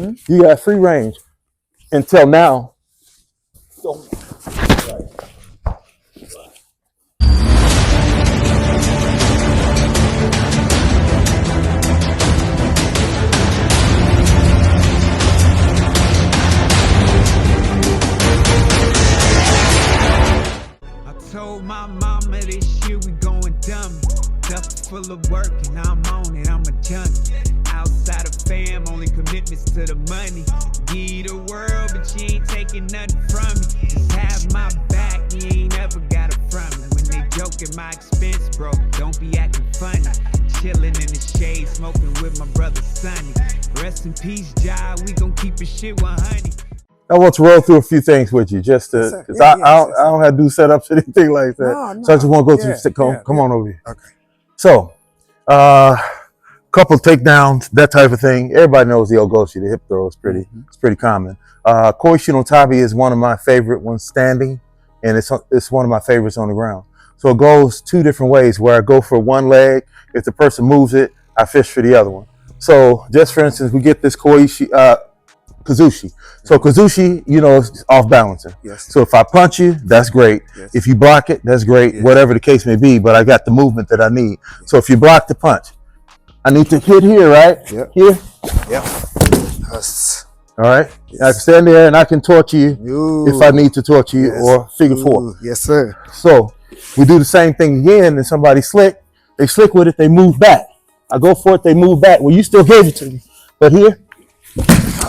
You got free range until now. Told my mama this year we going dumb. Duff full of work and I'm on it, I'm a junkie. Outside of fam, only commitments to the money. Give you the world, but you ain't taking nothing from me. Just have my back, you ain't never got it from me. When they joke at my expense, bro, don't be acting funny. Chilling in the shade, smoking with my brother Sonny. Rest in peace, Ja, we gon' keep it shit 100. I want to roll through a few things with you, just to, because I don't have to do setups or anything like that. No. So I just want to go through. Come on over here. Okay. So, couple takedowns, that type of thing. Everybody knows the Ogoshi, the hip throw is pretty. It's pretty common. Koishi no Tabi is one of my favorite ones standing, and it's one of my favorites on the ground. So it goes two different ways. Where I go for one leg, if the person moves it, I fish for the other one. So just for instance, we get this Koishi. Kazushi. So Kazushi, you know, is off balancing. Yes. So if I punch you, that's great. Yes. If you block it, that's great. Yes. Whatever the case may be, but I got the movement that I need. Yes. So if you block the punch, I need to hit here, right? Yep. Here. Yep. Yes. All right. Yes. I can stand there and I can torture you if I need to torture you, or figure four. Yes, sir. So we do the same thing again, and somebody slick. They slick with it. They move back. I go for it. They move back. Well, you still gave it to me, but here.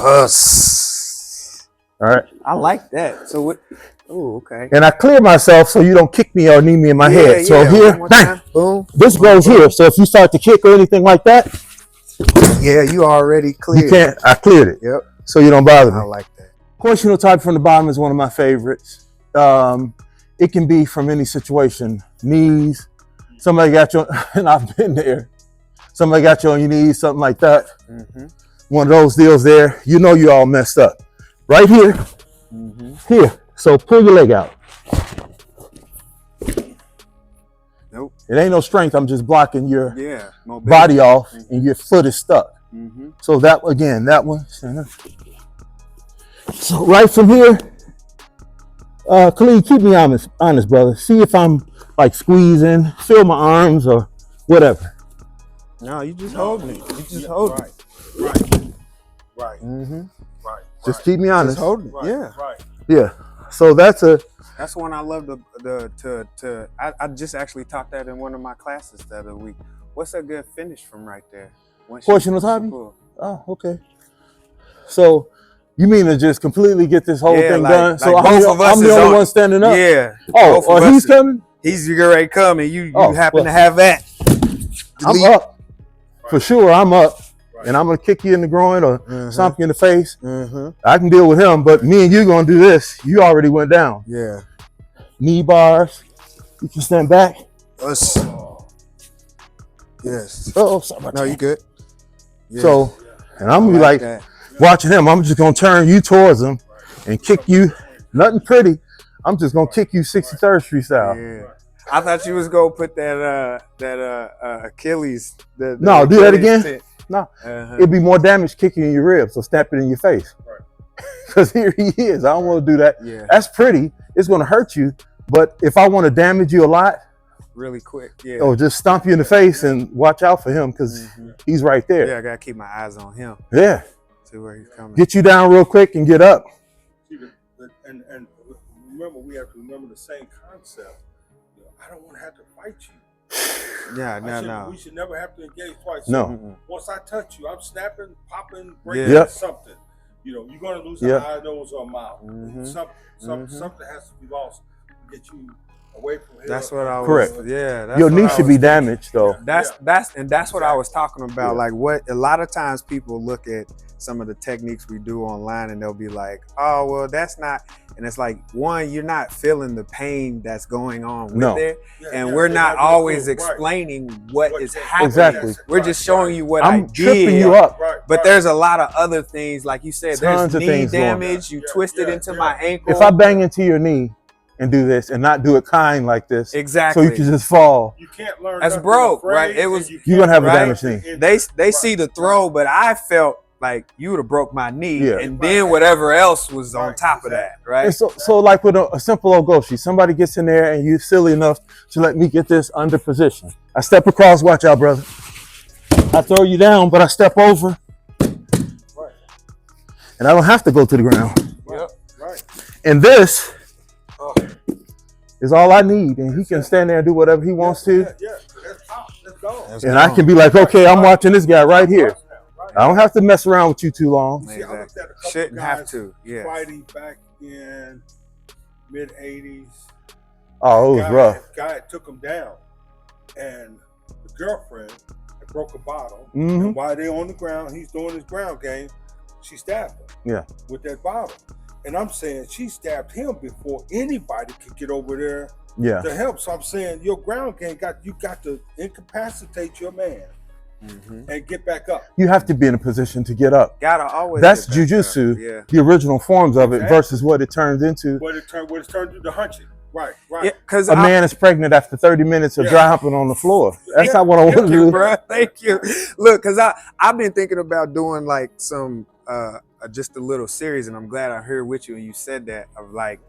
Us. All right. I like that. So what? Oh, okay. And I clear myself so you don't kick me or knee me in my head. So here, bang, boom. This goes here. So if you start to kick or anything like that, you already cleared. You can't. I cleared it. Yep. So you don't bother me. I like that. Koishi type from the bottom is one of my favorites. It can be from any situation. Knees. Somebody got you, and I've been there. Somebody got you on your knees, something like that. One of those deals there, you know you all messed up. Right here, here. So pull your leg out. Nope. It ain't no strength, I'm just blocking your body off and your foot is stuck. So that, again, that one. So right from here, Khalid, keep me honest, brother. See if I'm like squeezing, feel my arms or whatever. No, you just hold me. You just hold me. Right. Just keep me honest. Just hold it. Yeah. Yeah. So that's one I love to I just actually taught that in one of my classes the other week. What's a good finish from right there? Koishi no Tabi? Oh, okay. So you mean to just completely get this whole thing done? So I'm the only one standing up? Yeah. Oh, he's coming? He's already coming. You happen to have that. I'm up. For sure, I'm up. And I'm going to kick you in the groin or stomp you in the face. I can deal with him, but me and you going to do this. You already went down. Yeah. Knee bars. You can stand back. Us. Yes. Oh, sorry about that. No, you good. Yeah. So, and I'm going to be like watching him. I'm just going to turn you towards him and kick you. Nothing pretty. I'm just going to kick you 63rd Street style. Yeah. I thought you was going to put that Achilles. No, do that again. No, it'd be more damage kicking in your ribs, so snap it in your face. Because here he is. I don't want to do that. Yeah. That's pretty. It's going to hurt you. But if I want to damage you a lot, really quick, or just stomp you in the face and watch out for him because he's right there. Yeah, I got to keep my eyes on him. Yeah. See where he's coming. Get you down real quick and get up. And remember, we have to remember the same concept. I don't want to have to fight you. No. We should never have to engage twice. No. Once I touch you, I'm snapping, popping, breaking something. You know, you're going to lose an eye, nose, or mouth. Something has to be lost to get you away from here. That's what I was. Correct. Yeah. That's your knee should be damaged, though. That's what I was talking about. Like, what a lot of times people look at some of the techniques we do online and they'll be like, oh, well, that's not. And it's like, one, you're not feeling the pain that's going on with it. And we're not always explaining what is happening. Exactly. We're just showing you what I'm tripping you up. But there's a lot of other things, like you said, there's knee damage. You twisted into my ankle. If I bang into your knee and do this and not do it kind like this, exactly, so you can just fall. You can't learn. That's broke, right? It was. You're gonna have a damaged knee. They see the throw, but I felt like you would have broke my knee, and then whatever else was on top of that, right? And so like with a simple old Goshi, somebody gets in there and you're silly enough to let me get this under position. I step across, watch out, brother. I throw you down, but I step over. Right. And I don't have to go to the ground. Yep. Right. And this is all I need. And he can stand there and do whatever he wants to. Yeah. Let's go. And I can be like, okay, I'm watching this guy right here. I don't have to mess around with you too long. See, shouldn't have to. Yeah. Fighting back in mid-80s. Oh, it was rough. Guy took him down. And the girlfriend broke a bottle. Mm-hmm. And while they're on the ground, he's doing his ground game. She stabbed him. Yeah. With that bottle. And I'm saying she stabbed him before anybody could get over there to help. So I'm saying your ground game you got to incapacitate your man and get back up. You have to be in a position to get up. Gotta always. That's JuJutsu, the original forms of it versus what it turns into. What it's turned into hunching. Right. Yeah, because a man is pregnant after 30 minutes of dry humping on the floor. That's not what I want to do, bro. Thank you. Look, because I've been thinking about doing like some just a little series, and I'm glad I heard with you and you said that, of like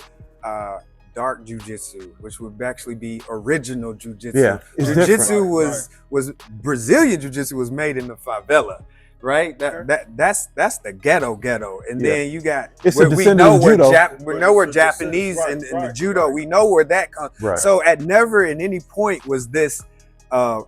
dark jujitsu, which would actually be original jujitsu. Yeah, jujitsu was Brazilian jujitsu was made in the favela. Right, that's the ghetto, and then you got we know where Japanese and the judo. We know where that comes. Right. So at never at any point was this a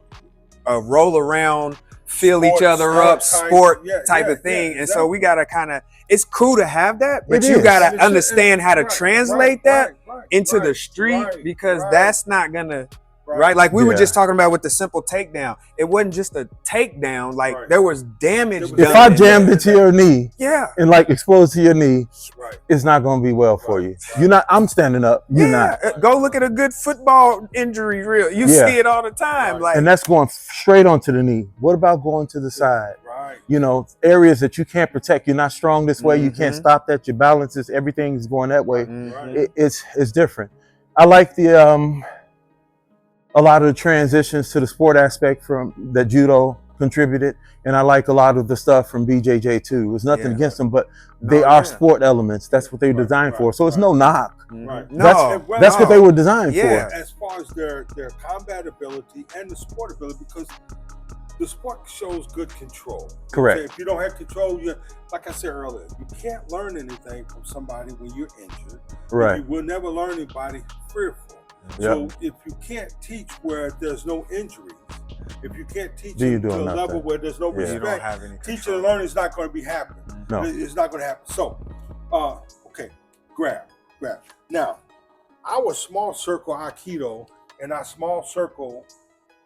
roll around, feel each other up, sport type of thing. And so we gotta kind of. It's cool to have that, but you gotta understand how to translate that into the street, because that's not gonna. Right, like we were just talking about with the simple takedown. It wasn't just a takedown; like there was damage done. If I jammed it to your knee, and like exposed to your knee, it's not going to be well for you. You're not. I'm standing up. You're not. Go look at a good football injury reel. You see it all the time. Like, and that's going straight onto the knee. What about going to the side? Right. You know, areas that you can't protect. You're not strong this way. You can't stop that. Your balance is everything is going that way. It's different. I like the a lot of the transitions to the sport aspect from that judo contributed, and I like a lot of the stuff from BJJ too. There's nothing against them, but they are sport elements. That's what they're designed for. So it's no knock. Right. That's what they were designed for. As far as their combat ability and the sport ability, because the sport shows good control. Correct. If you don't have control, like I said earlier, you can't learn anything from somebody when you're injured. Right. You will never learn anybody fearful. So if you can't teach where there's no injuries, if you can't teach to a level where there's no respect, teaching and learning is not going to be happening. No. It's not going to happen. So, okay, grab. Now, our small circle Aikido and our small circle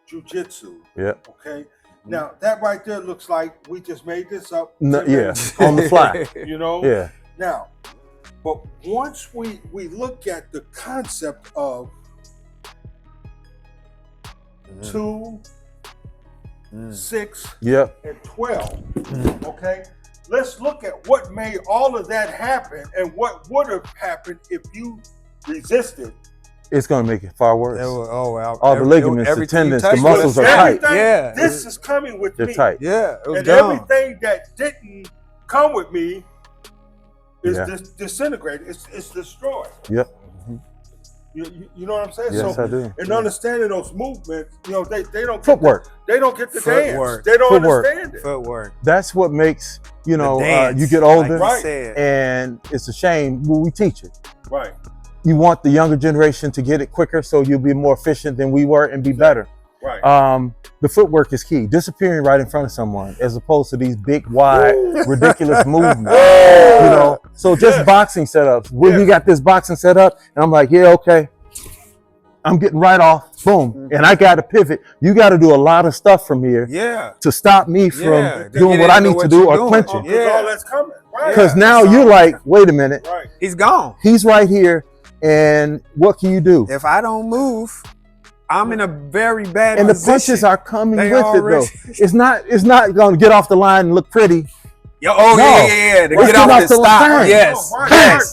Jiu-Jitsu. Yeah. Okay. Now, that right there looks like we just made this up. No, on the fly. You know? Yeah. Now, but once we look at the concept of 2, 6, and 12. Okay, let's look at what made all of that happen and what would have happened if you resisted. It's going to make it far worse. All the ligaments, the tendons, the muscles are tight. Yeah, this is coming with me. They're tight. Yeah, and everything that didn't come with me is disintegrated. It's destroyed. Yep. You know what I'm saying? Yes, I do. And understanding those movements, you know, they don't footwork. They don't get the dance. They don't understand it. Footwork. That's what makes you get older, like and it's a shame when we teach it. Right. You want the younger generation to get it quicker, so you'll be more efficient than we were and be better. Right. The footwork is key. Disappearing right in front of someone, as opposed to these big, wide, ridiculous movements. You know, so just boxing setups. We got this boxing set up, and I'm like, okay, I'm getting right off. Boom, and I got to pivot. You got to do a lot of stuff from here, to stop me from doing what I need to do or clinching. Because all that's coming. Because now you're like, wait a minute, he's gone. He's right here, and what can you do? If I don't move, I'm in a very bad position. And the punches are coming with it, though. It's not going to get off the line and look pretty. Yo, yeah. To get off the stop. Yes.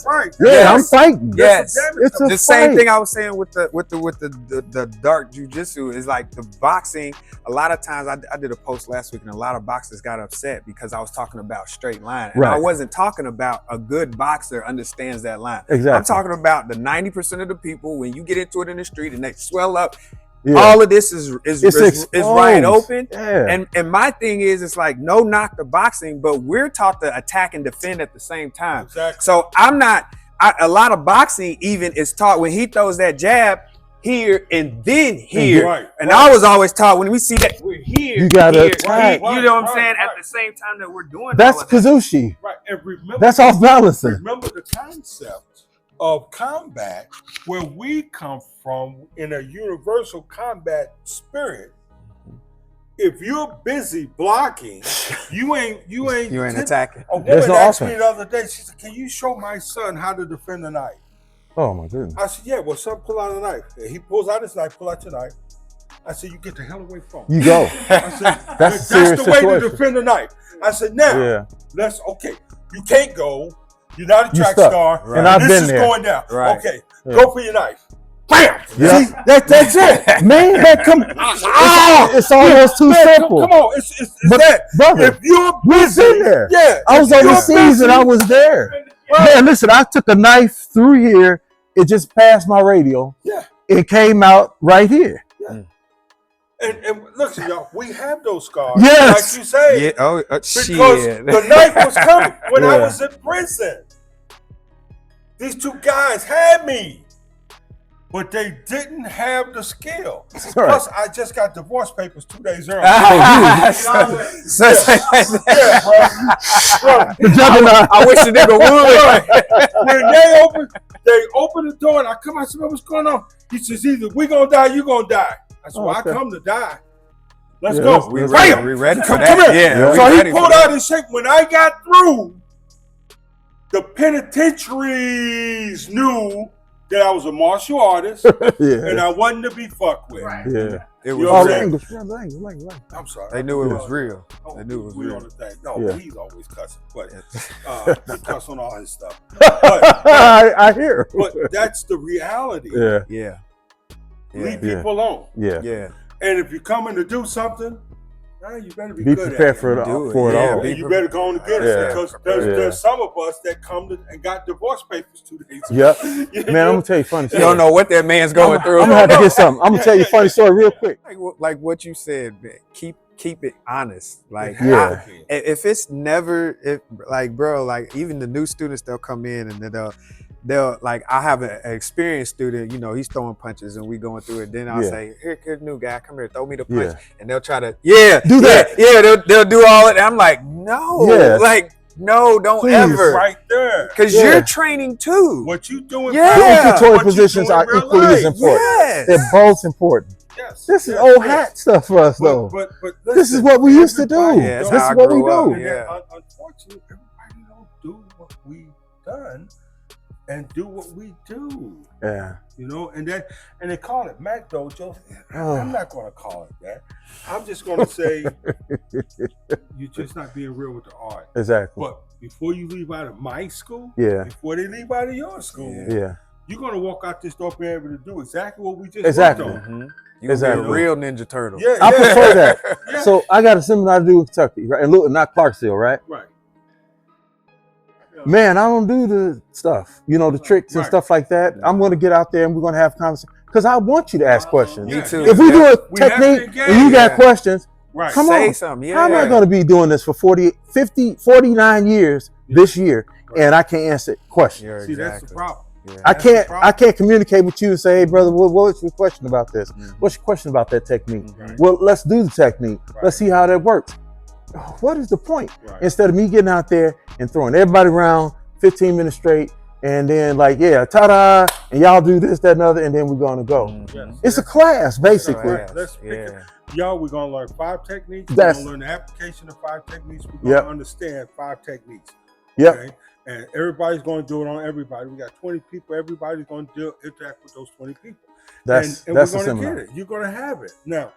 Right. Yeah, I'm fighting. Yes. It's the same thing I was saying with the dark jujitsu is like the boxing. A lot of times I did a post last week and a lot of boxers got upset because I was talking about straight line. And I wasn't talking about a good boxer understands that line. Exactly. I'm talking about the 90% of the people when you get into it in the street and they swell up. All of this is wide open. And my thing is, it's like no knock to boxing, but we're taught to attack and defend at the same time. Exactly. So a lot of boxing even is taught when he throws that jab here and then here. I was always taught when we see that we're here, you gotta you know what I'm saying? At the same time that we're doing that's Kazushi. Right. And remember, that's off balancing. Remember the concept of combat where we come from in a universal combat spirit. If you're busy blocking, you ain't attacking. A woman asked me the other day, she said, "Can you show my son how to defend a knife?" Oh my goodness. I said, "Yeah, well, son, pull out a knife." And he pulls out his knife, pull out your knife. I said, "You get the hell away from me." You go. I said, that's the way to defend a knife. I said, now, you can't go. You're not a track star. Right. And I've been there. This is going down. Right. Okay, go for your knife. Bam! Yeah. See, that's it. Man, it's almost too simple. Come on, it's that. Brother, if you're busy, there. Yeah. I was overseas and I was there. Man, listen, I took a knife through here. It just passed my radial. Yeah. It came out right here. Yeah. And look, y'all, we have those scars. Yes. Like you say. Yeah. Because the knife was coming when I was in prison. These two guys had me, but they didn't have the skill. Plus, I just got divorce papers 2 days early. I wish the nigga would. When they opened the door and I come out and said, "What's going on?" He says, "Either we gonna die, you gonna die." I said, "Well, I come to die. Let's go." We ready for that. Come here. So he pulled out his shake. When I got through, the penitentiaries knew that I was a martial artist and I wasn't to be fucked with. Yeah. It was English. I'm sorry. They knew it was real. They knew it was real. On the thing. No, he's always cussing, but he cuss on all his stuff. But, I hear. But that's the reality. Yeah. Leave people alone. Yeah. And if you're coming to do something, you better be good prepared at it. for it all. You better go on and get it because there's some of us that come and got divorce papers 2 days ago. Yep. Man, I'm gonna tell you a funny story. You don't know what that man's going through. I'm gonna have to get something. I'm gonna tell you a funny story real quick. Like what you said, man. Keep it honest. Like if it's never like even the new students, they'll come in and they'll like, I have an experienced student, you know, he's throwing punches and we going through it. Then I'll say, here's new guy, come here, throw me the punch. And they'll try to, do that. Yeah, they'll do all it. And I'm like, no, no, don't ever. Right there. Because you're training too. What you doing? The inventory positions are equally as important. They're both important. This is old hat stuff for us, though. But this is what we used to do. This is what we do. Unfortunately, everybody don't do what we done and do what we do. Yeah. You know, and they call it Mac Dojo. I'm not going to call it that. I'm just going to say you're just not being real with the art. Exactly. But before you leave out of my school, before they leave out of your school, you're going to walk out this door being able to do exactly what we just worked on. You're a real Ninja Turtle. I prefer that. So I got a seminar to do in Kentucky, right? And not Clarksville, right? Right. Man, I don't do the stuff, you know, the tricks and stuff like that. I'm going to get out there and we're going to have conversation because I want you to ask questions. Me too. If we do a technique and you got questions, come on. Something. How am I going to be doing this for 49 years this year and I can't answer questions? See, that's the problem. I can't communicate with you and say, hey, brother, what's your question about this? What's your question about that technique? Well, let's do the technique. Let's see how that works. What is the point? Instead of me getting out there and throwing everybody around 15 minutes straight and then like, ta-da, and y'all do this, that, and other, and then we're going to go. It's a class, basically. Let's pick it. Y'all, we're going to learn 5 techniques. We're going to learn the application of 5 techniques. We're going to understand 5 techniques. Okay? And everybody's going to do it on everybody. We got 20 people. Everybody's going to interact with those 20 people. And we're going to get it. You're going to have it. Now,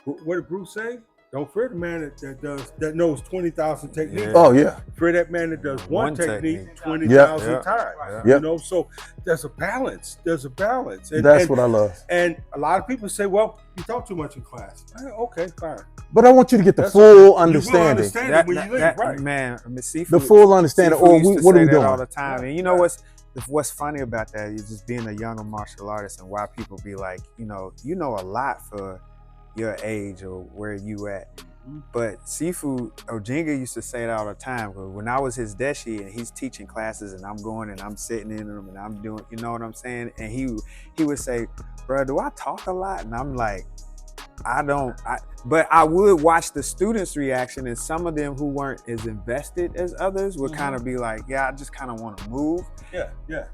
what did Bruce say? Don't fear the man that knows 20,000 techniques. Yeah. Oh yeah. Fear that man that does one technique 20,000 times. Yep. You know, so there's a balance. There's a balance. And, That's what I love. And a lot of people say, well, you talk too much in class. Okay, fine. But I want you to get the full understanding. You will understand it when you leave, right? Man, I mean, seafood, the full understanding. Or what are we doing all the time? And you know what's funny about that is just being a younger martial artist and why people be like, you know a lot for your age or where you at. But Seafood, Ojinga used to say it all the time. When I was his deshi and he's teaching classes and I'm going and I'm sitting in them and I'm doing, you know what I'm saying? And he would say, bro, do I talk a lot? And I'm like, but I would watch the students' reaction, and some of them who weren't as invested as others would kind of be like, yeah, I just kind of want to move. Yeah.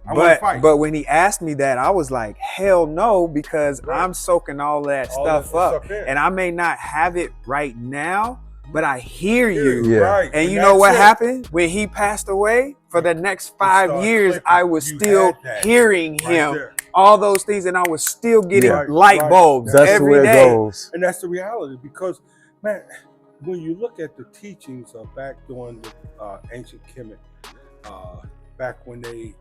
I want to fight. But when he asked me that, I was like, hell no, because I'm soaking all that stuff up. And I may not have it right now, but I hear you. Yeah. Right. And you know what happened? When he passed away, for the next 5 years, I was still hearing him. All those things, and I was still getting light bulbs every day. Goes. And that's the reality, because, man, when you look at the teachings of back during the ancient Kemet, back when they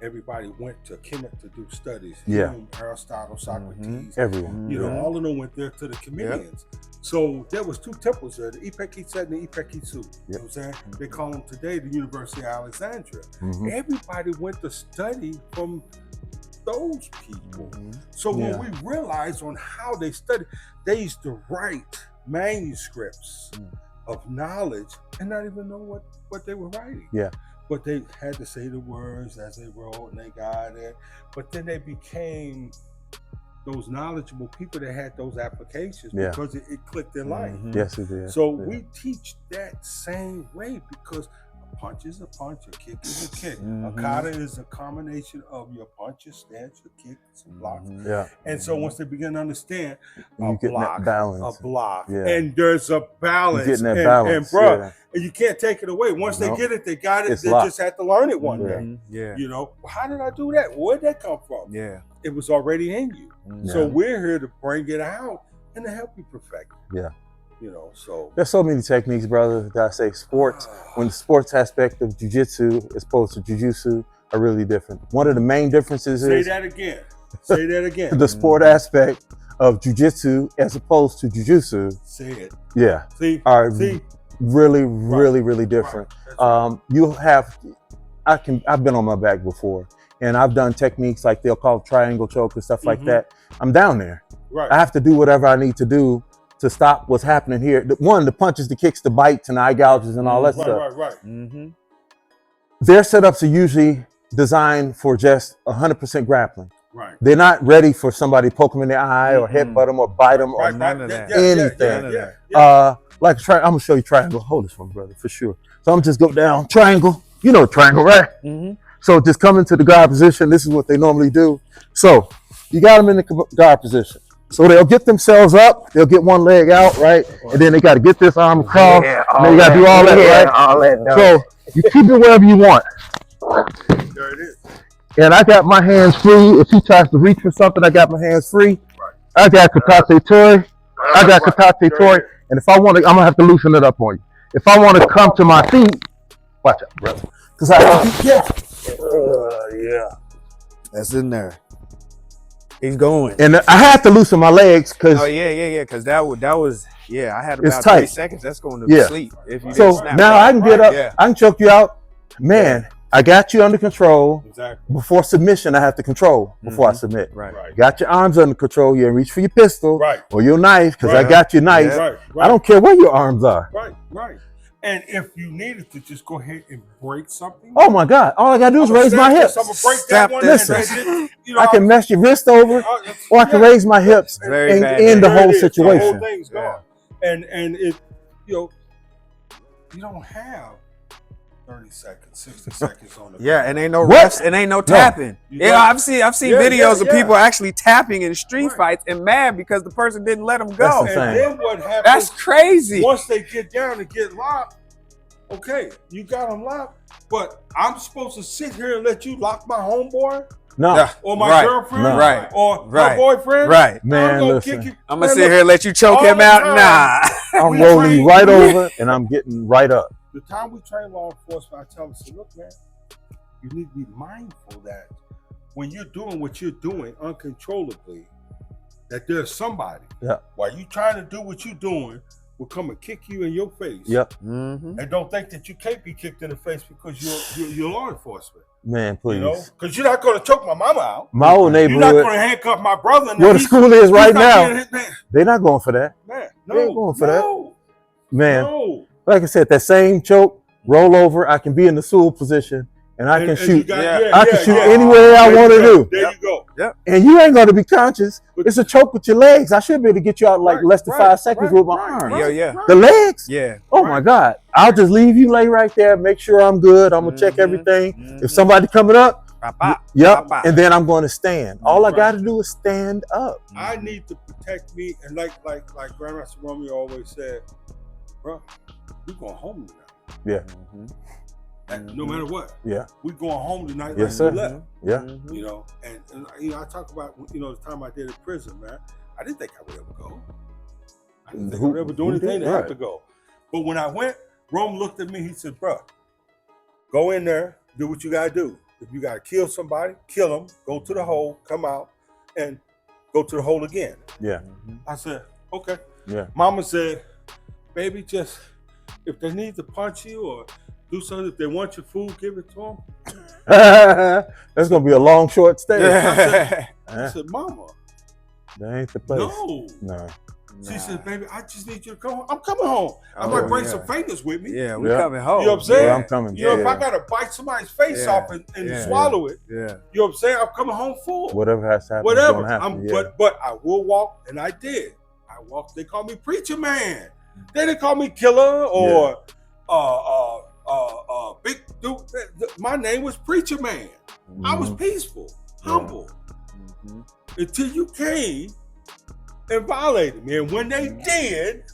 everybody went to Kemet to do studies. Aristotle, Socrates, everyone. You know, all of them went there to the Kemetians. So there was 2 temples there, the Ipek-Iset and the Ipek-Isu. You know what I'm saying? They call them today the University of Alexandria. Everybody went to study from those people. So when we realized on how they studied, they used to write manuscripts of knowledge and not even know what they were writing. But they had to say the words as they wrote, and they got it. But then they became those knowledgeable people that had those applications because it clicked their life. Yes, it did. So we teach that same way, because a punch is a punch, a kick is a kick. A kata is a combination of your punches, stance, your kicks, and blocks. And so once they begin to understand a block, and there's a balance. You're getting that balance. And bro, and you can't take it away. Once they get it, they got it. They just had to learn it one day. You know, how did I do that? Where'd that come from? It was already in you. So we're here to bring it out and to help you perfect it. You know, so there's so many techniques, brother, that I say sports, when the sports aspect of jiu-jitsu as opposed to jiu-jitsu are really different. One of the main differences is... Say that again. The sport aspect of jiu-jitsu as opposed to jiu-jitsu. Say it. Yeah. Are really different. I've been on my back before, and I've done techniques like they'll call triangle choke and stuff like that. I'm down there. I have to do whatever I need to do to stop what's happening here. One, the punches, the kicks, the bites, and the eye gouges, and all that stuff. Their setups are usually designed for just 100% grappling. They're not ready for somebody to poke them in the eye or headbutt them or bite them or none of that. Anything. I'm gonna show you triangle. Hold this one, brother, for sure. So I'm just go down triangle. You know triangle, right? So just come into the guard position. This is what they normally do. So you got them in the guard position. So they'll get themselves up, they'll get one leg out, right? And then they got to get this arm across, and then you got to do all that, right? All that. So you keep it wherever you want. There it is. And I got my hands free. If he tries to reach for something, I got my hands free. I got Katate Tori. And if I want to, I'm going to have to loosen it up on you. If I want to come to my feet, watch out, brother. Because That's in there. He's going. And I had to loosen my legs because because that was I had about 3 seconds. That's going to sleep. If you so now I can get up, I can choke you out. Man, I got you under control. Before submission, I have to control before I submit. Got your arms under control. You reach for your pistol or your knife because I got your knife. I don't care where your arms are. And if you needed to just go ahead and break something. Oh my God. All I got to do is raise my hips. I'm going to break that one. Listen, I can mess your wrist over or I can raise my hips and end the whole situation. The whole thing's gone. And it, you don't have 30 seconds, 60 seconds on the and ain't no refs and ain't no tapping. I've seen videos of people actually tapping in street fights and mad because the person didn't let them go. And then what happens? That's crazy. Once they get down and get locked, okay, you got them locked, but I'm supposed to sit here and let you lock my homeboy? No. Or my girlfriend? No. Right. Or my boyfriend? Right. Man, I'm gonna listen. kick you. I'm gonna sit here and let you choke all him the out. time. Nah. I'm rolling you right over and I'm getting right up. The time we train law enforcement, I tell them, say, look, man, you need to be mindful that when you're doing what you're doing uncontrollably, that there's somebody while you trying to do what you're doing will come and kick you in your face. Yep. And don't think that you can't be kicked in the face because you're law enforcement. Man, please. You know, because you're not going to choke my mama out. My old neighborhood. You're not going to handcuff my brother. Where the school is right now, Man, they're not going for that. man, They ain't going for that. Man, No. like I said, that same choke, roll over, I can be in the stool position and I can shoot. I can shoot anywhere I want to do. There you go. Yep. And you ain't going to be conscious. It's a choke with your legs. I should be able to get you out like less than 5 seconds with my arm. Yeah. The legs? Yeah. Oh my God. I'll just leave you lay right there, make sure I'm good. I'm going to check everything. If somebody coming up, and then I'm going to stand. All I got to do is stand up. I need to protect me. And like Grandmaster Romeo always said, bro, we're going home tonight. Yeah. And no matter what. Yeah. We're going home tonight. Yes, like sir. we left. Yeah. You know, and you know, I talk about, you know, the time I did in prison, man. I didn't think I would ever go. I didn't think I would ever do anything to have to go. But when I went, Rome looked at me, he said, bro, go in there, do what you got to do. If you got to kill somebody, kill them, go to the hole, come out, and go to the hole again. Yeah. I said, okay. Yeah. Mama said, baby, just, if they need to punch you or do something, if they want your food, give it to them. That's going to be a long, short stay. I said, Mama. That ain't the place. No. She said, baby, I just need you to come home. I'm coming home. I might bring some fingers with me. Yeah, we're coming home. You know what I'm saying? Yeah, I'm coming. You know, if I got to bite somebody's face off and swallow it, you know what I'm saying? I'm coming home full. Whatever has to happen. Whatever. Happen, But I will walk, and I did. I walked. They call me preacher man. They didn't call me killer or big dude. My name was preacher man. I was peaceful, humble, until you came and violated me. And when they did,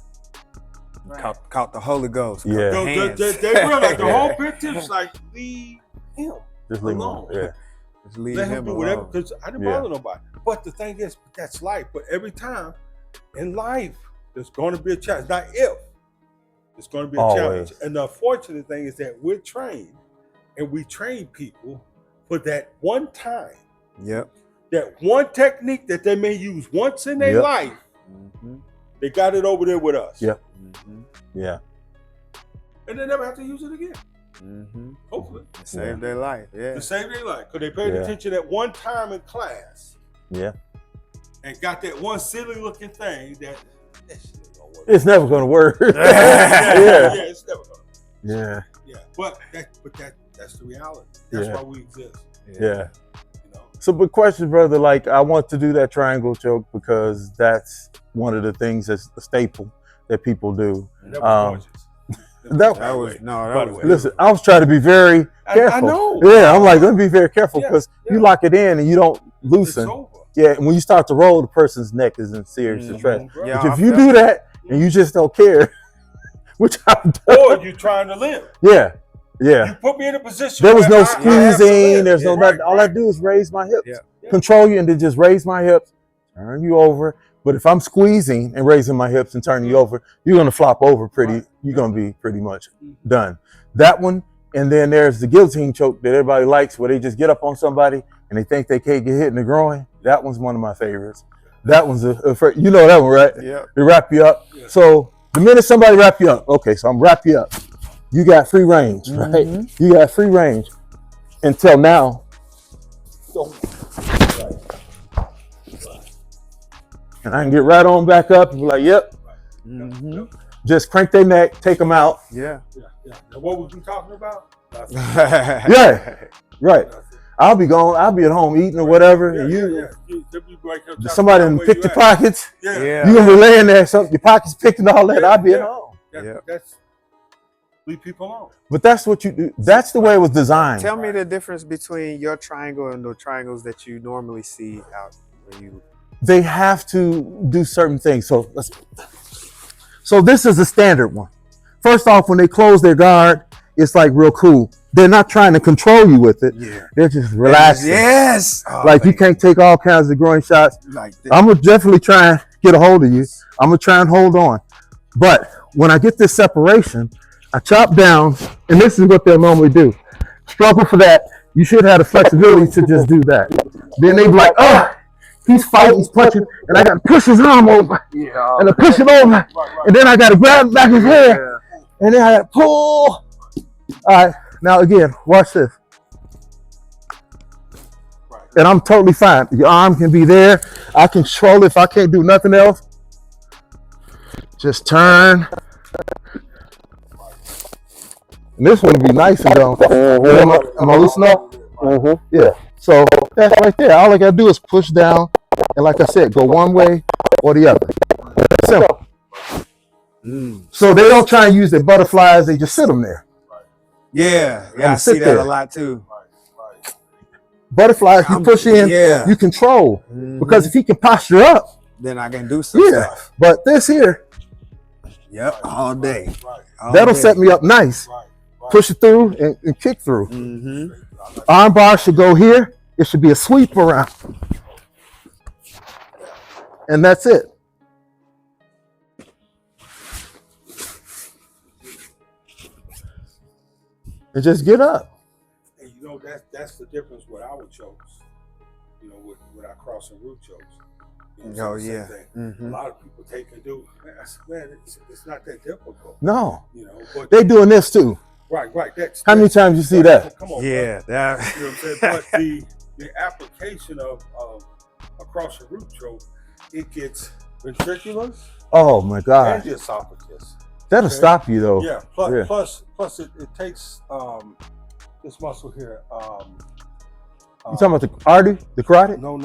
caught the Holy Ghost. Yeah. They realized the whole picture is like, leave him just leave alone. him. Yeah. Just leave Let him him do alone. whatever, because I didn't bother nobody. But the thing is, that's life. But every time in life, there's going to be a challenge. Not if. It's going to be a challenge. And the unfortunate thing is that we're trained, and we train people for that one time. Yep. That one technique that they may use once in their life. They got it over there with us. Yep. Yeah. And they never have to use it again. Hopefully. To save their life. Yeah. To save their life. Because they paid attention at one time in class. Yeah. And got that one silly looking thing that it's never going to work. It's never going to work. Yeah. But that's the reality. That's why we exist. Yeah. You know? So, but question, brother, like I want to do that triangle choke because that's one of the things that's a staple that people do. That was listen, I was trying to be very careful. I know. Yeah, I'm like, let me be very careful because you lock it in and you don't loosen. Yeah, and when you start to roll, the person's neck is in serious distress. Yeah, but if you do that and you just don't care, which I've done. Or you're trying to live. Yeah. You put me in a position. There was no squeezing. There's no nothing. All I do is raise my hips, control you, and then just raise my hips, turn you over. But if I'm squeezing and raising my hips and turning you over, you're gonna flop over you're gonna be pretty much done. That one, and then there's the guillotine choke that everybody likes, where they just get up on somebody and they think they can't get hit in the groin. That one's one of my favorites. That one's you know that one, right? Yeah. They wrap you up. So the minute somebody wrap you up, okay, so I'm wrap you up. You got free range, right? You got free range until now. And I can get right on back up and be like, yep. Just crank their neck, take them out. Yeah. Now, what was we talking about? Right. I'll be gone. I'll be at home eating or whatever. And somebody done picked your pockets. Yeah. You gonna be laying there, so your pockets picked and all that. I'll be at home. That's leave people alone. But that's what you do. That's the way it was designed. Tell me the difference between your triangle and the triangles that you normally see out where you. They have to do certain things. So this is a standard one. First off, when they close their guard, it's like real cool. they're not trying to control you with it. Yeah. They're just relaxing. Yes. Oh, like you can't take all kinds of groin shots. Like I'm gonna definitely try and get a hold of you. I'm gonna try and hold on. But when I get this separation, I chop down, and this is what they'll normally do. Struggle for that. You should have the flexibility to just do that. Then they be like, oh, he's fighting, he's punching, and I gotta push his arm over, and I push it over, and then I gotta grab back his head, and then I gotta pull. All right, now again, watch this. And I'm totally fine. Your arm can be there. I can control it if I can't do nothing else. Just turn. And this one would be nice and gone. Am I loosening up? Yeah. So that's right there. All I gotta do is push down, and like I said, go one way or the other. Simple. So they don't try and use their butterflies. They just sit them there. Yeah, I see that a lot too. Butterflies, you push in, you control. Because if he can posture up, then I can do some stuff. But this here, all day. That'll set me up nice. Push it through and kick through. Arm bar should go here. It should be a sweep around. And that's it. And just get up. And you know, that's the difference with our chokes. You know, with our cross and root chokes. You know, a lot of people take and do. Man, it's not that difficult. No. You know, but they're doing this too. Right. How many times you see that? Come on, that. You know what I'm saying? But the application of a cross and root choke, it gets ventriculars. Oh my God. And the esophagus. That'll stop you though. Yeah. Plus it takes this muscle here. You talking about the artery, the carotid? No.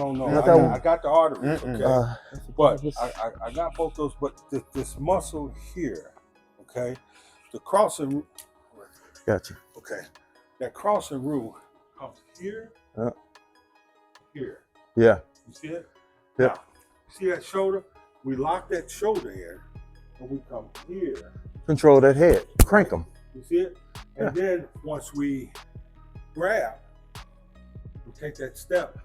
I got the arteries, okay. But I got both those. But this muscle here, okay, the crossing. Gotcha. Okay, that crossing root comes here, here. Yeah. You see it? Yeah. Now, see that shoulder? We lock that shoulder in, and we come here. Control that head. Crank them. You see it? And then once we grab, we take that step.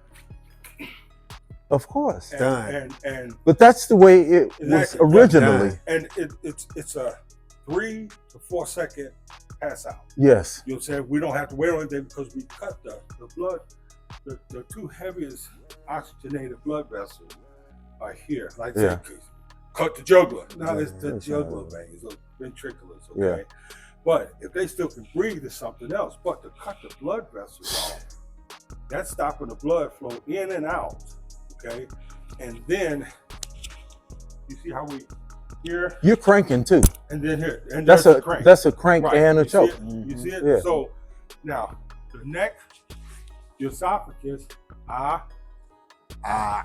Of course. And but that's the way it was originally. And it's a 3 to 4 second pass out. Yes. You know what I'm saying? We don't have to wait on anything because we cut the blood. The two heaviest oxygenated blood vessels are here. Like cut the jugular. Now it's the jugular veins, the ventriculars, okay? But if they still can breathe, it's something else. But to cut the blood vessels off, that's stopping the blood flow in and out, okay? And then you see how we here? You're cranking too. And then here. And that's a crank. That's a crank and a choke. You see it? Yeah. So now the neck, the esophagus, Yeah.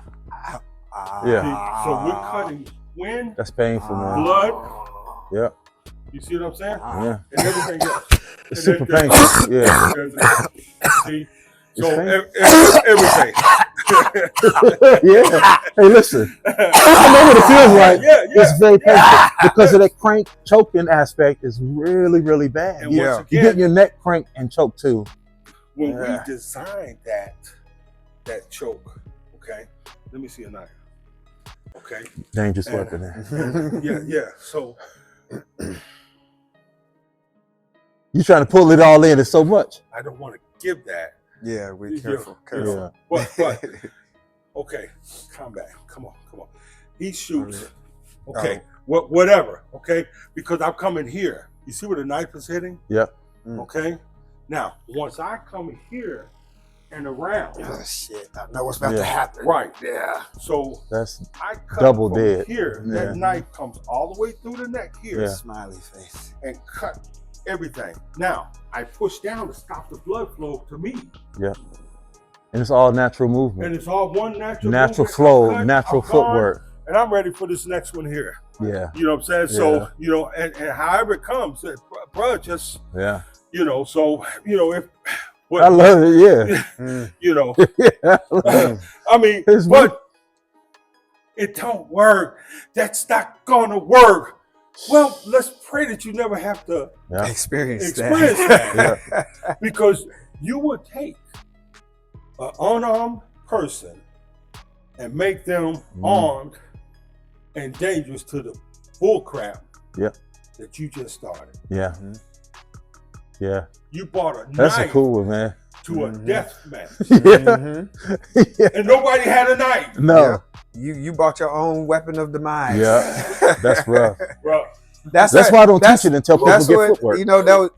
So we're cutting wind. That's painful, man. Blood. Yeah. You see what I'm saying? Yeah. And everything else. It's super painful. Yeah. See? So everything. Yeah. Hey, listen. I know what it feels like. It's very painful because of that crank choking aspect is really, really bad. And once again, you get your neck crank and choke too. When we designed that choke, okay. Let me see a knife. Okay. Dangerous weapon there. Yeah. So you're trying to pull it all in. It's so much. I don't want to give that. Yeah, we're careful. Yeah. But okay, calm down. Come on. He shoots. Okay. Whatever. Okay. Because I'm coming here. You see where the knife is hitting? Yep. Okay. Now, once I come here and around. Oh shit! I know what's about to happen. Right. Yeah. So that's I cut double from dead. Here. Yeah. That knife comes all the way through the neck here. Yeah. Smiley face. And cut everything. Now I push down to stop the blood flow to me. Yeah. And it's all natural movement. And it's all one natural movement. Flow, natural footwork. And I'm ready for this next one here. Yeah. You know what I'm saying? Yeah. So, you know, and however it comes, bro, just you know, so if I love it, yeah. You know. I mean, but it don't work. That's not gonna work. Well, let's pray that you never have to experience that. Because you would take an unarmed person and make them armed and dangerous to the bull crap that you just started. Yeah. Yeah. You bought a That's knife a cool one, man. to a death match. Yeah. And nobody had a knife. No. You bought your own weapon of demise. Yeah. That's rough. Bro. That's why I don't teach it until people get footwork. That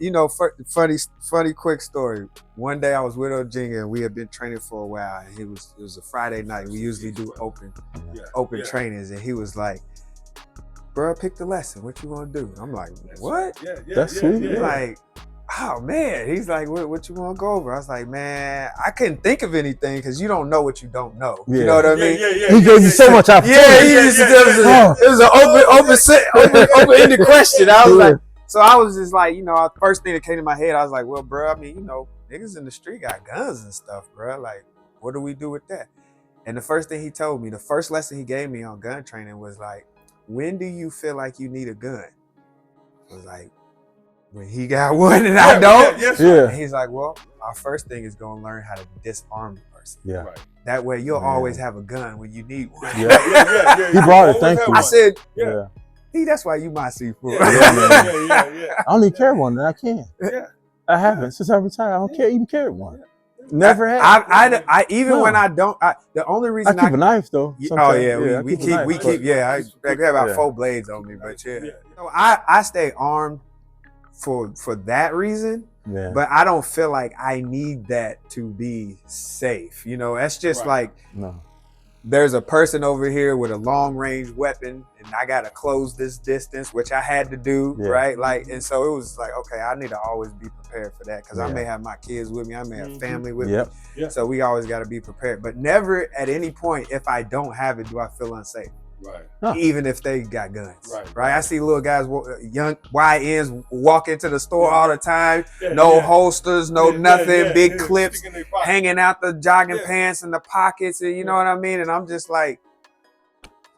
was, funny quick story. One day I was with Ojinga and we had been training for a while. And it was a Friday night. We usually do open trainings, and he was like, "Bro, pick the lesson. What you want to do?" I'm like, "What?" That's sweet. He's like, "Oh man." He's like, "What you want to go over?" I was like, "Man, I couldn't think of anything because you don't know what you don't know." Yeah. You know what I mean? He gave you so much opportunity. It was an open-ended question. I was like, so I was just like, first thing that came to my head, I was like, well, bro, I mean, niggas in the street got guns and stuff, bro. Like, what do we do with that? And the first thing he told me, the first lesson he gave me on gun training was like, when do you feel like you need a gun? I was like, when he got one and I don't. And he's like, well, our first thing is gonna learn how to disarm the person. Yeah. Right. That way you'll always have a gun when you need one. Yeah. He brought it. Thank you. I said, yeah. That's why you my seafood. I only carry one, and I can. Yeah. I haven't since I retired. I don't even carry one. Never had. I even when I don't. The only reason I keep a knife though. Oh yeah, we keep. I have about 4 blades on me, but So I stay armed for that reason. Yeah. But I don't feel like I need that to be safe. That's just like there's a person over here with a long range weapon and I gotta close this distance, which I had to do, right? Like, and so it was like, okay, I need to always be prepared for that because I may have my kids with me, I may have family with me. Yeah. So we always gotta be prepared. But never at any point, if I don't have it, do I feel unsafe. Right. Even if they got guns. Right. I see little guys, young YNs walk into the store all the time, holsters, nothing, big clips hanging out the jogging pants in the pockets, and you know what I mean? And I'm just like,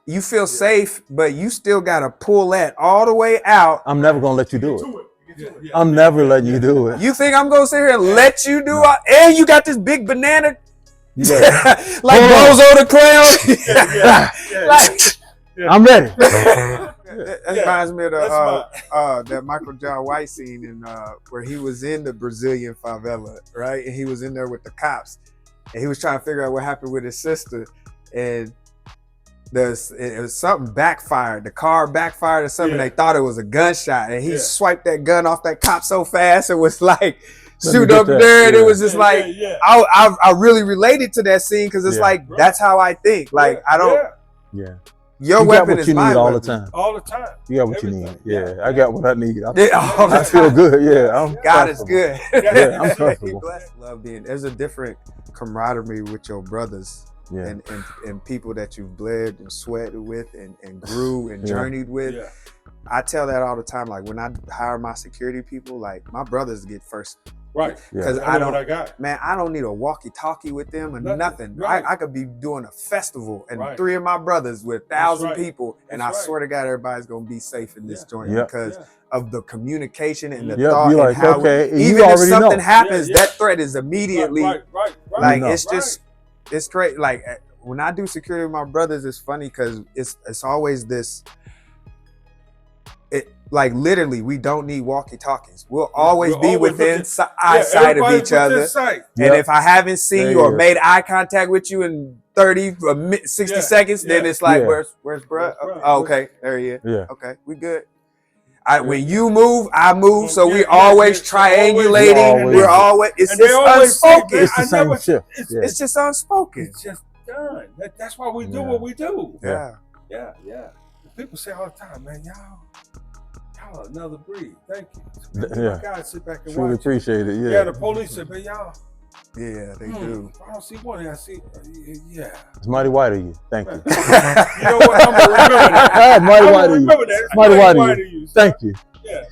you feel safe, but you still gotta pull that all the way out. I'm never gonna let you do it. I'm never letting you do it. You think I'm gonna sit here and let you do it? And you got this big banana like Bozo the Clown. I'm ready. That reminds me of that Michael John White scene in where he was in the Brazilian favela, right? And he was in there with the cops, and he was trying to figure out what happened with his sister, and it was something backfired. The car backfired or something. They thought it was a gunshot, and he swiped that gun off that cop so fast it was like. Shoot up there, and it was just like I really related to that scene because it's like that's how I think. Like I don't. Your weapon is my weapon. All the time. All the time. You got what you need. Yeah, I got what I need. I feel good. Yeah, God is good. Yeah, I'm comfortable. Love being. There's a different camaraderie with your brothers. And people that you've bled and sweated with and grew and journeyed with. Yeah. I tell that all the time. Like when I hire my security people, like my brothers get first. Right. Because I don't need a walkie-talkie with them or nothing. Right. I could be doing a festival and 3 of my brothers with 1,000 people, and I swear to God, everybody's gonna be safe in this joint because of the communication and the thought and how even if something happens, that threat is immediately like it's great. Like when I do security with my brothers, it's funny because it's always this. Like literally, we don't need walkie-talkies. We'll always be within eyesight of each other. And if I haven't seen you or made eye contact with you in 30 or 60 seconds, then it's like, where's bro? Oh, okay, there he is. Yeah. Okay, we good. When you move, I move. So we always triangulating. We're always it's unspoken. It's the same shit. It's just unspoken. It's just done. That's why we do what we do. Yeah. People say all the time, man, y'all another breed. Thank you. I gotta sit back and really watch. Appreciate it. Yeah. Yeah, the police said, man, y'all. Yeah, they do. I don't see one. I see. It's mighty white of you. Thank you. You know what? I'm gonna remember that. Mighty white of you. Remember that. Mighty white of you. Thank you. Yeah.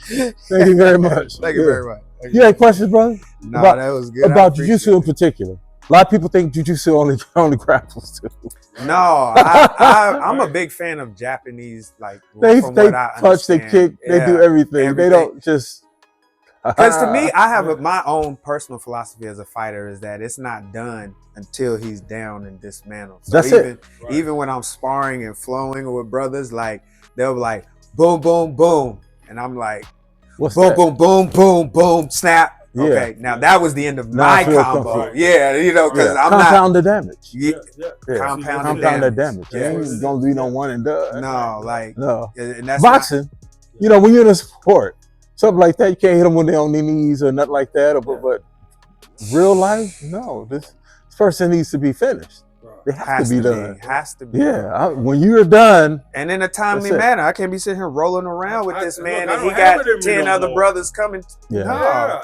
Thank you very much. Thank you very much. You had questions, brother? No, that was good. About JuJutsu in particular. A lot of people think JuJutsu only grapples too. No, I'm a big fan of Japanese. Like they punch, they kick, they do everything. They don't just. Because to me, I have my own personal philosophy as a fighter is that it's not done until he's down and dismantled. So That's even when I'm sparring and flowing with brothers, like they'll be like boom, boom, boom, and I'm like boom, boom, boom, boom, boom, snap. Yeah. Okay, now that was the end of my combo. Yeah, you know, because I'm compound the damage. Compound the damage. Yeah. It ain't gonna be no one and done. No, like no. And that's boxing. You know, when you're in a sport, something like that, you can't hit them when they're on their knees or nothing like that. But real life, no. This person needs to be finished. It has to be done. Has to be. Yeah, when you're done. And in a timely manner. I can't be sitting here rolling around with this man and he got 10 other brothers coming. Yeah.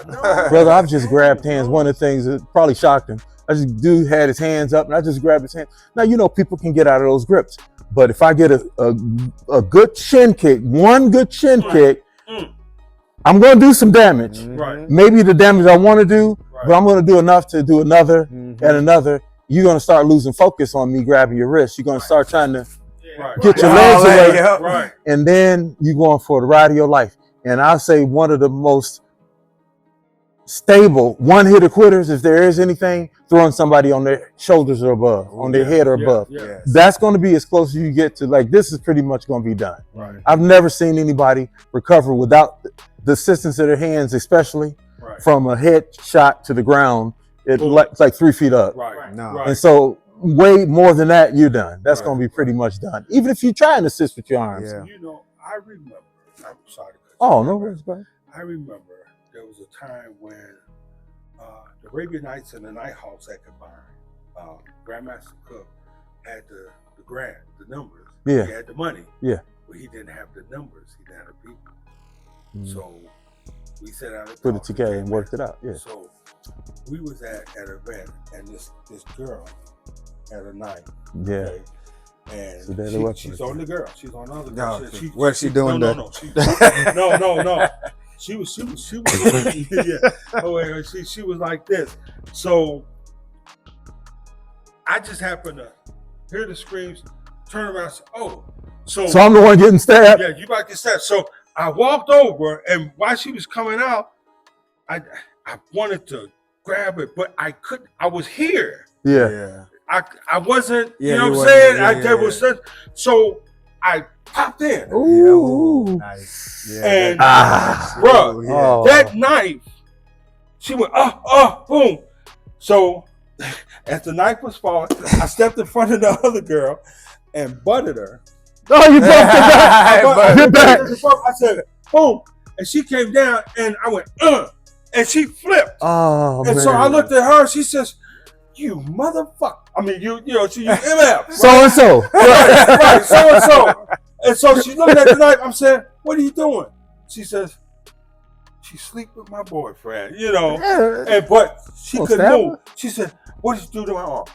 No. Brother, I've just grabbed hands. One of the things that probably shocked him, I just dude had his hands up and I just grabbed his hand. Now, you know, people can get out of those grips. But if I get a good chin kick, one good chin kick, I'm going to do some damage. Right. Maybe the damage I want to do, but I'm going to do enough to do another and another. You're going to start losing focus on me grabbing your wrist. You're going to start trying to get your legs away. Right. And then you're going for the ride of your life. And I'll say one of the most stable one-hitter quitters, if there is anything, throwing somebody on their shoulders or above, on their head or above. That's going to be as close as you get to, like, this is pretty much going to be done. Right. I've never seen anybody recover without the assistance of their hands, especially from a head shot to the ground. It's like 3 feet up. Right. No. And so way more than that, you're done. That's going to be pretty much done. Even if you try and assist with your arms. Yeah. You know, I remember, I'm sorry. Oh, no worries, bro. I remember there was a time when the Arabian Nights and the Night Hawks had combined. Grandmaster Cook had the numbers. Yeah. He had the money. Yeah. But he didn't have the numbers. He didn't have the people. So we set out put it together and worked it out. Yeah. So we was at an event and this girl had a knife. Yeah. Okay? And so she's on the girl. She's on the other girl. No, what's she doing? No. No. She was yeah. Oh wait, she was like this. So I just happened to hear the screams, turn around and say, oh. So I'm the one getting stabbed? Yeah, you about to get stabbed. So I walked over and while she was coming out, I wanted to grab it, but I couldn't. I was here. Yeah. I wasn't, you know what I'm saying? So I popped in. Ooh. Nice. And bro, that knife, she went, boom. So as the knife was falling, I stepped in front of the other girl and butted her. Oh, you bumped her back. I said, boom. And she came down and I went, and she flipped. Oh, and man. so I looked at her, she says, you motherfucker. I mean, you MF. Right? So-and-so. Right, so-and-so. And so she looked at the knife. I'm saying, what are you doing? She says, she sleep with my boyfriend, you know. Yeah. But she couldn't move. She said, what did you do to my arm?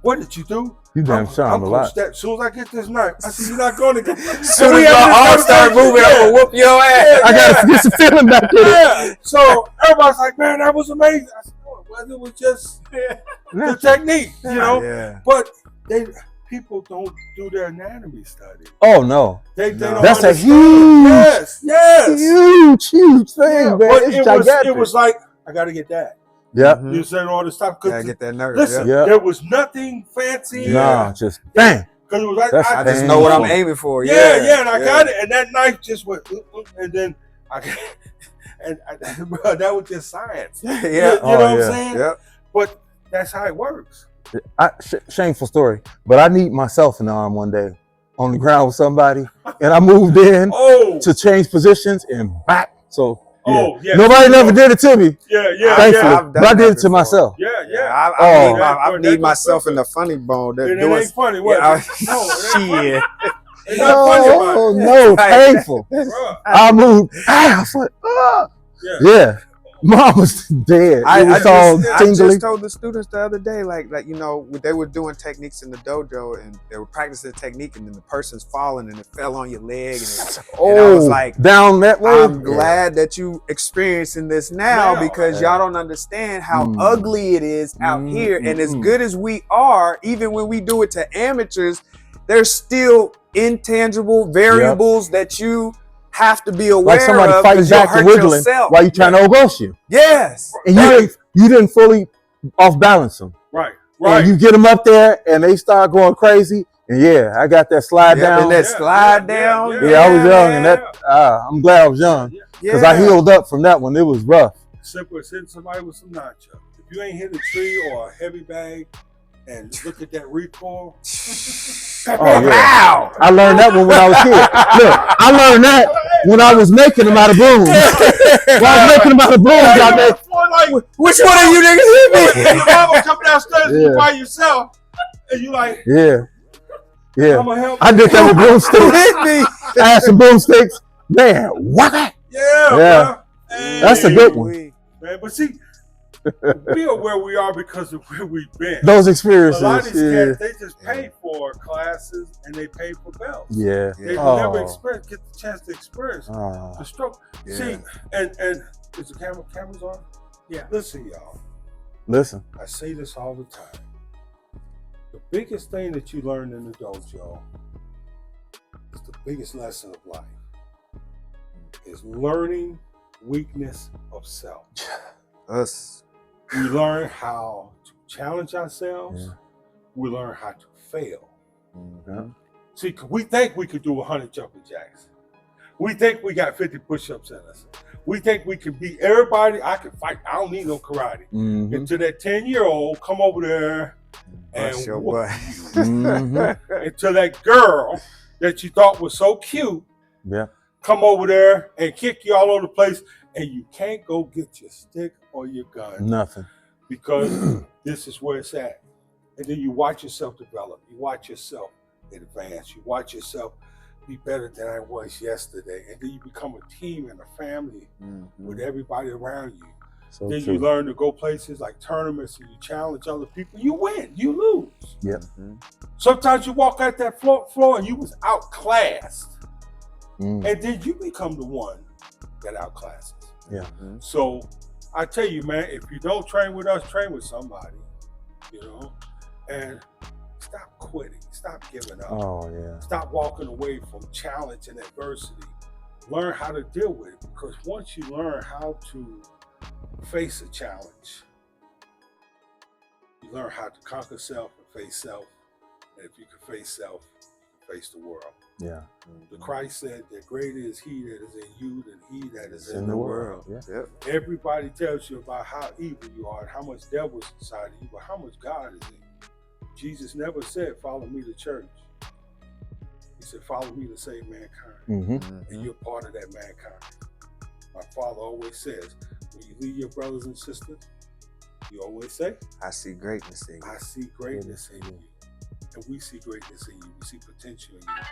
What did you do? You damn charm a lot. As soon as I get this knife, I said, you're not going to get as soon as your arm start moving, I'm going to whoop your ass. I got to get some feeling back in it. So everybody's like, man, that was amazing. I said, no, it was just the technique, you know. Yeah. But people don't do their anatomy study. Oh, no. They don't That's understand. a huge thing, man. But It's it was like, I got to get that. Yep. You said all this stuff. Gotta get that nerve. Listen, there was nothing fancy. Nah, just bang. Because it was like, I just know what I'm aiming for. Yeah, and I got it. And that knife just went, and then that was just science. Yeah. You know what I'm saying? Yep. But that's how it works. Shameful story, but I kneed myself in the arm one day on the ground with somebody, and I moved in to change positions and back. So nobody never did it to me. Thankfully, but I did it to myself. I've kneed myself in the funny bone. It ain't funny. What? Shit. No, painful. I moved. I was like, yeah. Mom was dead. I just told the students the other day, like you know, they were doing techniques in the dojo and they were practicing the technique, and then the person's falling and it fell on your leg, and I was like, down that way. I'm glad that you experiencing this now because y'all don't understand how ugly it is out here. And as good as we are, even when we do it to amateurs, there's still intangible variables that you have to be aware like somebody of, fighting back and wiggling yourself. while you trying to Ogosh you. Yes. And you didn't fully off balance them. Right. And you get them up there and they start going crazy. And I got that slide down. And that slide down. I was young, and that I'm glad I was young because I healed up from that one. It was rough. Simple as hitting somebody with some nacho. If you ain't hit a tree or a heavy bag and look at that recoil. Wow. I learned that one when I was a kid. Look, I learned that when I was making them out of brooms. When I was making them out of brooms, which one of you niggas hit me? Your mama come downstairs by yourself, and you like, I did that with broomsticks. I had some broomsticks. Man, what? That's a good one. Man, but see, we are where we are because of where we've been. Those experiences. A lot of these cats, they just pay for classes and they pay for belts. Yeah. They never get the chance to experience the stroke. Yeah. See, and is the cameras on? Yeah. Listen, y'all. Listen. I say this all the time. The biggest thing that you learn in the dojo is the biggest lesson of life is learning weakness of self. Us. We learn how to challenge ourselves. We learn how to fail. See, we think we could do 100 jumping jacks. We think we got 50 push-ups in us. We think we can beat everybody. I can fight. I don't need no karate. Until that 10-year-old come over there and whoop you. Until that girl that you thought was so cute come over there and kick you all over the place, and you can't go get your stick or your gun. Nothing. Because this is where it's at. And then you watch yourself develop. You watch yourself advance. You watch yourself be better than I was yesterday. And then you become a team and a family with everybody around you. So then true. You learn to go places like tournaments and you challenge other people. You win. You lose. Yep. Sometimes you walk out that floor and you was outclassed. And then you become the one that outclasses. Yeah. So I tell you, man, if you don't train with us, train with somebody, you know, and stop quitting, stop giving up. Stop walking away from challenge and adversity. Learn how to deal with it, because once you learn how to face a challenge, you learn how to conquer self and face self. And if you can face self, face the world. Yeah. The Christ said that greater is he that is in you than he that is in the the world. world. Everybody tells you about how evil you are and how much devil's inside of you, but how much God is in you. Jesus never said, follow me to church. He said, follow me to save mankind. And you're part of that mankind. My father always says, when you lead your brothers and sisters, you always say, I see greatness in you. I see greatness in you. And we see greatness in you. We see potential in you.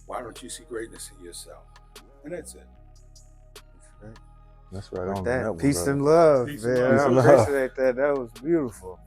Why don't you see greatness in yourself? And that's it. That's right. Peace and love, man. I appreciate that. That was beautiful.